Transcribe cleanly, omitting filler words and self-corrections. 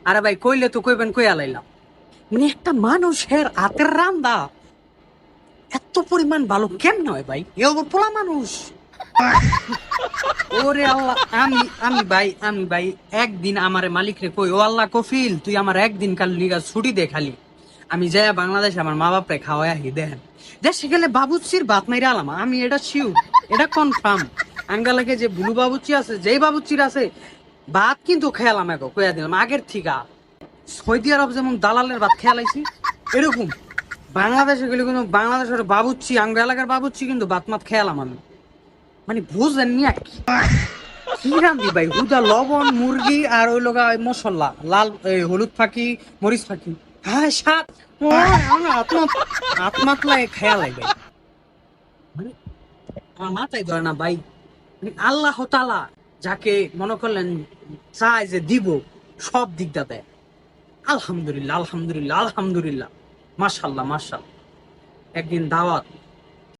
আরে ভাই কইলে তো কইবেন কইয়া লাইলাম। মানে একটা মানুষের হাতের রান্দা এত পরিমাণ ভালো কেমন হয় ভাই? এ পোলা মানুষ। ওরে আল্লাহ, আমি ভাই একদিন আমারে মালিক রে কই, ও আল্লাহ কফিল তুই আমার একদিন কাল লিগা ছুটি দে খালি, আমি যাই বাংলাদেশে আমার মা বাপরে খাওয়াই আহি। দেখেন দেশে গেলে বাবুচির ভাত মাইরা আলাম, আমি এটা শিওর, এটা কনফার্ম। আঙ্গালাকে যে বুলু বাবুচি আছে, যেই বাবুচির আছে, ভাত কিন্তু খেয়ালাম এখন কইয়া দিলাম আগের থিকা। সৌদি আরব যেমন দালালের ভাত খেয়ালাইছি, এরকম বাংলাদেশে গেলে কিন্তু বাংলাদেশের বাবুচ্চি, আঙ্গ এলাকার বাবুচ্চি কিন্তু ভাত মাত খেয়ালাম আমি। মানে বুঝলেন নিয়া কি রান্ধি ভাই, হুদা লবণ মুরগি আর ওই লগা মশলা লাল হলুদ ফাঁকি মরিচ ফাঁকি, হ্যাঁ সাত আমার আত্মাতলায় খেয়ালাই ভাই। মানে আমার মাথায় ধরে না ভাই। মানে আল্লাহ তাআলা যাকে মনে করলেন চায় যে দিব, সব দিকটা দেয়। আলহামদুলিল্লাহ আলহামদুলিল্লাহ আলহামদুলিল্লাহ, মাশাল্লাহ মাশাল্লাহ। একদিন দাওয়াত